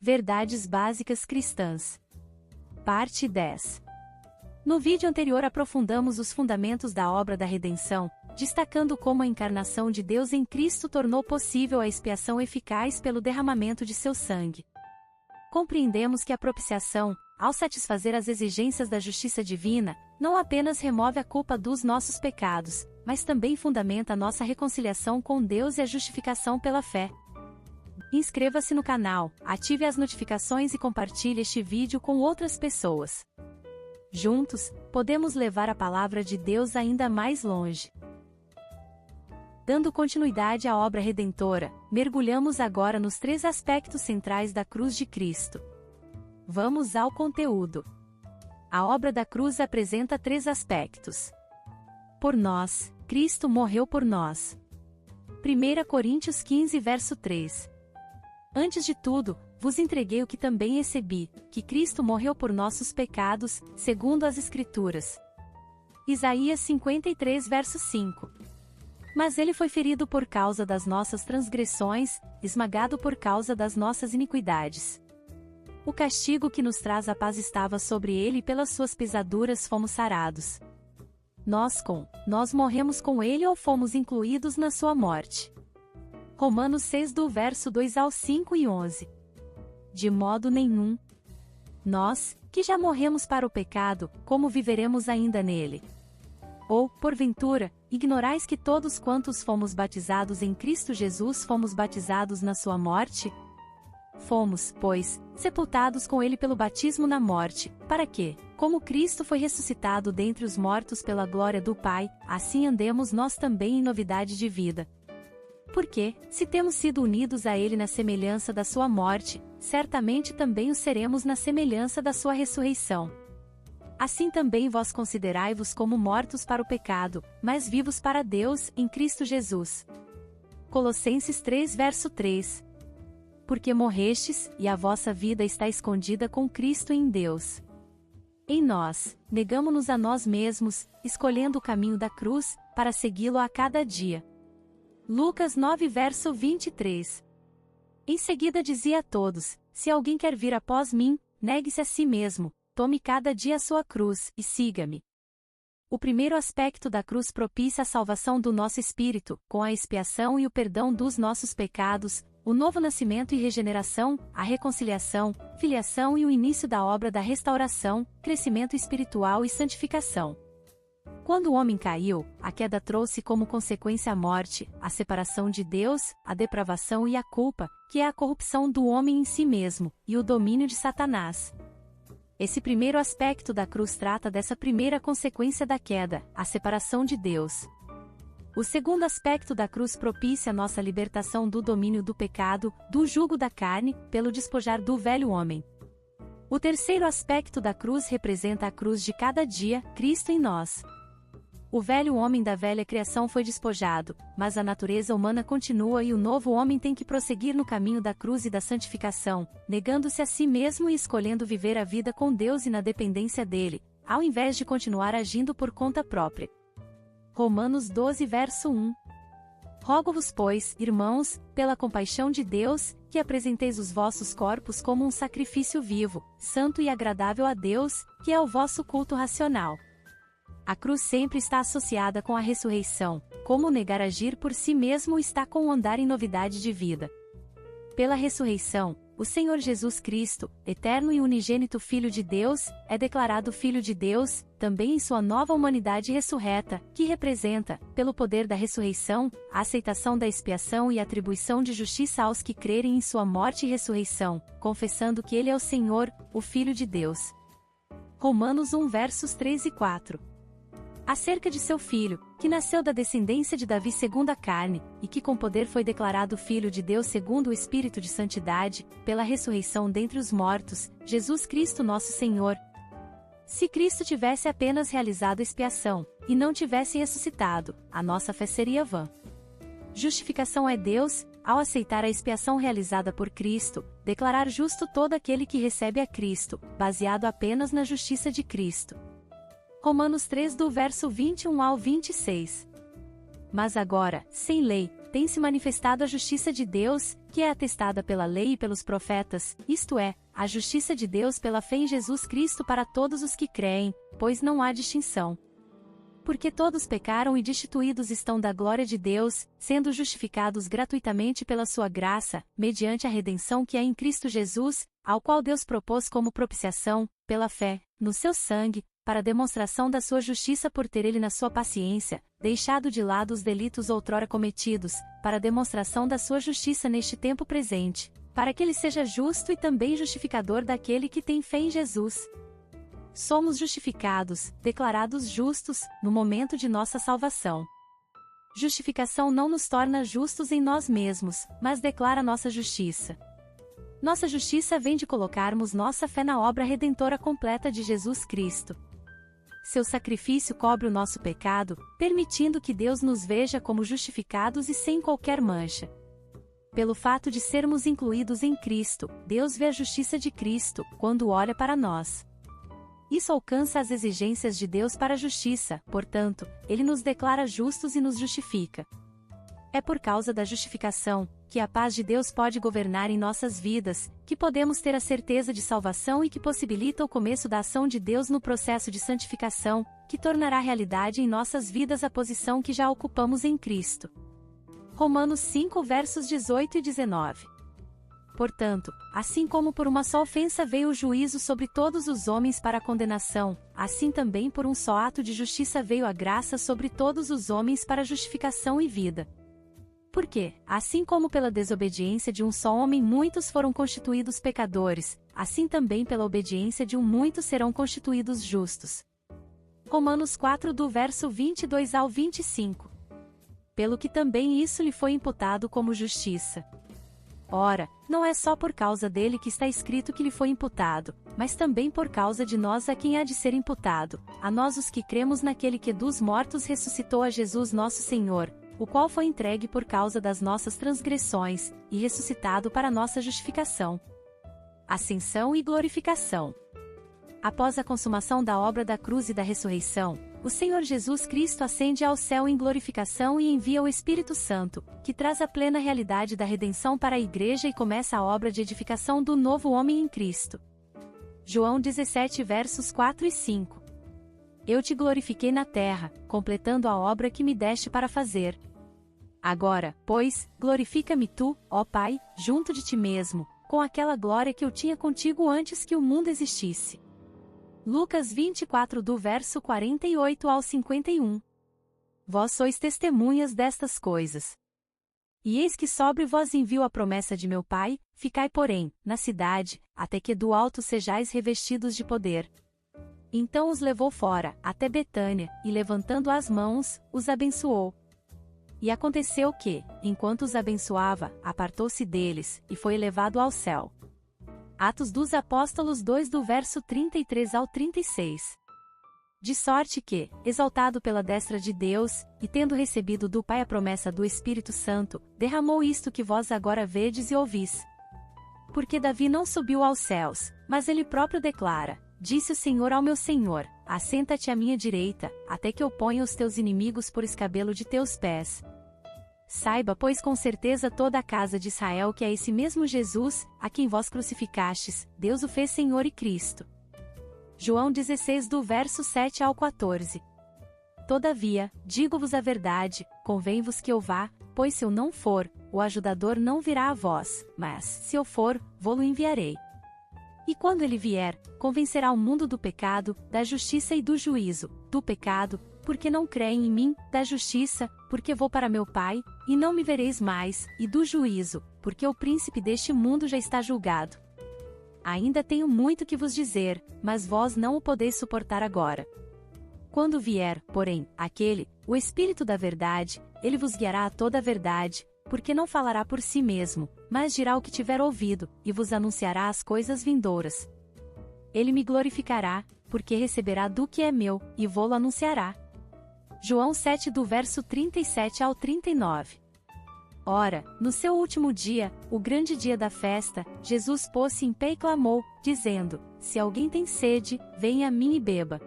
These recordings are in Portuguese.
Verdades básicas cristãs. Parte 10. No vídeo anterior aprofundamos os fundamentos da obra da redenção, destacando como a encarnação de Deus em Cristo tornou possível a expiação eficaz pelo derramamento de seu sangue. Compreendemos que a propiciação, ao satisfazer as exigências da justiça divina, não apenas remove a culpa dos nossos pecados, mas também fundamenta a nossa reconciliação com Deus e a justificação pela fé. Inscreva-se no canal, ative as notificações e compartilhe este vídeo com outras pessoas. Juntos, podemos levar a palavra de Deus ainda mais longe. Dando continuidade à obra redentora, mergulhamos agora nos 3 aspectos centrais da cruz de Cristo. Vamos ao conteúdo. A obra da cruz apresenta 3 aspectos. Por nós, Cristo morreu por nós. 1 Coríntios 15, verso 3. Antes de tudo, vos entreguei o que também recebi, que Cristo morreu por nossos pecados, segundo as Escrituras. Isaías 53, verso 5. Mas ele foi ferido por causa das nossas transgressões, esmagado por causa das nossas iniquidades. O castigo que nos traz a paz estava sobre ele e pelas suas pisaduras fomos sarados. Nós morremos com ele ou fomos incluídos na sua morte. Romanos 6 do verso 2 ao 5 e 11. De modo nenhum. Nós, que já morremos para o pecado, como viveremos ainda nele? Ou, porventura, ignorais que todos quantos fomos batizados em Cristo Jesus fomos batizados na sua morte? Fomos, pois, sepultados com ele pelo batismo na morte, para que, como Cristo foi ressuscitado dentre os mortos pela glória do Pai, assim andemos nós também em novidade de vida. Porque, se temos sido unidos a ele na semelhança da sua morte, certamente também o seremos na semelhança da sua ressurreição. Assim também vós considerai-vos como mortos para o pecado, mas vivos para Deus, em Cristo Jesus. Colossenses 3 verso 3. Porque morrestes, e a vossa vida está escondida com Cristo em Deus. Em nós, negamo-nos a nós mesmos, escolhendo o caminho da cruz, para segui-lo a cada dia. Lucas 9 verso 23. Em seguida dizia a todos, se alguém quer vir após mim, negue-se a si mesmo, tome cada dia a sua cruz, e siga-me. O primeiro aspecto da cruz propicia a salvação do nosso espírito, com a expiação e o perdão dos nossos pecados, o novo nascimento e regeneração, a reconciliação, filiação e o início da obra da restauração, crescimento espiritual e santificação. Quando o homem caiu, a queda trouxe como consequência a morte, a separação de Deus, a depravação e a culpa, que é a corrupção do homem em si mesmo, e o domínio de Satanás. Esse primeiro aspecto da cruz trata dessa primeira consequência da queda, a separação de Deus. O segundo aspecto da cruz propicia nossa libertação do domínio do pecado, do jugo da carne, pelo despojar do velho homem. O terceiro aspecto da cruz representa a cruz de cada dia, Cristo em nós. O velho homem da velha criação foi despojado, mas a natureza humana continua e o novo homem tem que prosseguir no caminho da cruz e da santificação, negando-se a si mesmo e escolhendo viver a vida com Deus e na dependência dele, ao invés de continuar agindo por conta própria. Romanos 12 verso 1. Rogo-vos, pois, irmãos, pela compaixão de Deus, que apresenteis os vossos corpos como um sacrifício vivo, santo e agradável a Deus, que é o vosso culto racional. A cruz sempre está associada com a ressurreição, como negar agir por si mesmo está com o andar em novidade de vida. Pela ressurreição, o Senhor Jesus Cristo, eterno e unigênito Filho de Deus, é declarado Filho de Deus, também em sua nova humanidade ressurreta, que representa, pelo poder da ressurreição, a aceitação da expiação e atribuição de justiça aos que crerem em sua morte e ressurreição, confessando que ele é o Senhor, o Filho de Deus. Romanos 1 versos 3 e 4. Acerca de seu filho, que nasceu da descendência de Davi segundo a carne, e que com poder foi declarado Filho de Deus segundo o Espírito de Santidade, pela ressurreição dentre os mortos, Jesus Cristo nosso Senhor. Se Cristo tivesse apenas realizado expiação, e não tivesse ressuscitado, a nossa fé seria vã. Justificação é Deus, ao aceitar a expiação realizada por Cristo, declarar justo todo aquele que recebe a Cristo, baseado apenas na justiça de Cristo. Romanos 3 do verso 21 ao 26. Mas agora, sem lei, tem se manifestado a justiça de Deus, que é atestada pela lei e pelos profetas, isto é, a justiça de Deus pela fé em Jesus Cristo para todos os que creem, pois não há distinção. Porque todos pecaram e destituídos estão da glória de Deus, sendo justificados gratuitamente pela sua graça, mediante a redenção que é em Cristo Jesus, ao qual Deus propôs como propiciação, pela fé, no seu sangue, para a demonstração da sua justiça por ter ele na sua paciência, deixado de lado os delitos outrora cometidos, para a demonstração da sua justiça neste tempo presente, para que ele seja justo e também justificador daquele que tem fé em Jesus. Somos justificados, declarados justos, no momento de nossa salvação. Justificação não nos torna justos em nós mesmos, mas declara nossa justiça. Nossa justiça vem de colocarmos nossa fé na obra redentora completa de Jesus Cristo. Seu sacrifício cobre o nosso pecado, permitindo que Deus nos veja como justificados e sem qualquer mancha. Pelo fato de sermos incluídos em Cristo, Deus vê a justiça de Cristo, quando olha para nós. Isso alcança as exigências de Deus para a justiça, portanto, Ele nos declara justos e nos justifica. É por causa da justificação, que a paz de Deus pode governar em nossas vidas, que podemos ter a certeza de salvação e que possibilita o começo da ação de Deus no processo de santificação, que tornará realidade em nossas vidas a posição que já ocupamos em Cristo. Romanos 5 versos 18 e 19. Portanto, assim como por uma só ofensa veio o juízo sobre todos os homens para a condenação, assim também por um só ato de justiça veio a graça sobre todos os homens para a justificação e vida. Porque, assim como pela desobediência de um só homem muitos foram constituídos pecadores, assim também pela obediência de um muitos serão constituídos justos. Romanos 4 do verso 22 ao 25. Pelo que também isso lhe foi imputado como justiça. Ora, não é só por causa dele que está escrito que lhe foi imputado, mas também por causa de nós a quem há de ser imputado, a nós os que cremos naquele que dos mortos ressuscitou a Jesus nosso Senhor, o qual foi entregue por causa das nossas transgressões, e ressuscitado para nossa justificação. Ascensão e glorificação. Após a consumação da obra da cruz e da ressurreição, o Senhor Jesus Cristo ascende ao céu em glorificação e envia o Espírito Santo, que traz a plena realidade da redenção para a Igreja e começa a obra de edificação do novo homem em Cristo. João 17 versos 4 e 5. Eu te glorifiquei na terra, completando a obra que me deste para fazer. Agora, pois, glorifica-me tu, ó Pai, junto de ti mesmo, com aquela glória que eu tinha contigo antes que o mundo existisse. Lucas 24 do verso 48 ao 51. Vós sois testemunhas destas coisas. E eis que sobre vós envio a promessa de meu Pai, ficai porém, na cidade, até que do alto sejais revestidos de poder. Então os levou fora, até Betânia, e levantando as mãos, os abençoou. E aconteceu que, enquanto os abençoava, apartou-se deles, e foi elevado ao céu. Atos dos Apóstolos 2 do verso 33 ao 36. De sorte que, exaltado pela destra de Deus, e tendo recebido do Pai a promessa do Espírito Santo, derramou isto que vós agora vedes e ouvis. Porque Davi não subiu aos céus, mas ele próprio declara, disse o Senhor ao meu Senhor, assenta-te à minha direita, até que eu ponha os teus inimigos por escabelo de teus pés. Saiba, pois, com certeza toda a casa de Israel que é esse mesmo Jesus, a quem vós crucificastes, Deus o fez Senhor e Cristo. João 16 do verso 7 ao 14. Todavia, digo-vos a verdade, convém-vos que eu vá, pois se eu não for, o ajudador não virá a vós, mas, se eu for, vô-lo enviarei. E quando ele vier, convencerá o mundo do pecado, da justiça e do juízo, do pecado, porque não creem em mim, da justiça, porque vou para meu Pai, e não me vereis mais, e do juízo, porque o príncipe deste mundo já está julgado. Ainda tenho muito que vos dizer, mas vós não o podeis suportar agora. Quando vier, porém, aquele, o Espírito da verdade, ele vos guiará a toda a verdade, porque não falará por si mesmo, mas dirá o que tiver ouvido, e vos anunciará as coisas vindouras. Ele me glorificará, porque receberá do que é meu, e vô-lo anunciará. João 7 do verso 37 ao 39. Ora, no seu último dia, o grande dia da festa, Jesus pôs-se em pé e clamou, dizendo, se alguém tem sede, venha a mim e beba.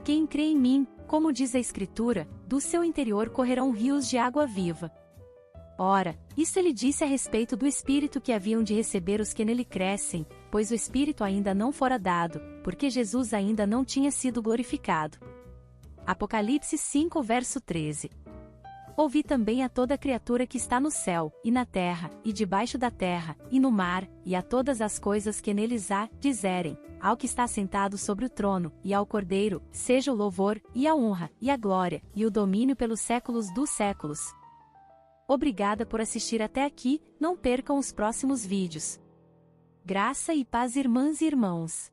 Quem crê em mim, como diz a Escritura, do seu interior correrão rios de água viva. Ora, isso ele disse a respeito do Espírito que haviam de receber os que nele crescem, pois o Espírito ainda não fora dado, porque Jesus ainda não tinha sido glorificado. Apocalipse 5 verso 13. Ouvi também a toda criatura que está no céu, e na terra, e debaixo da terra, e no mar, e a todas as coisas que neles há, dizerem, ao que está sentado sobre o trono, e ao Cordeiro, seja o louvor, e a honra, e a glória, e o domínio pelos séculos dos séculos. Obrigada por assistir até aqui, não percam os próximos vídeos. Graça e paz, irmãs e irmãos.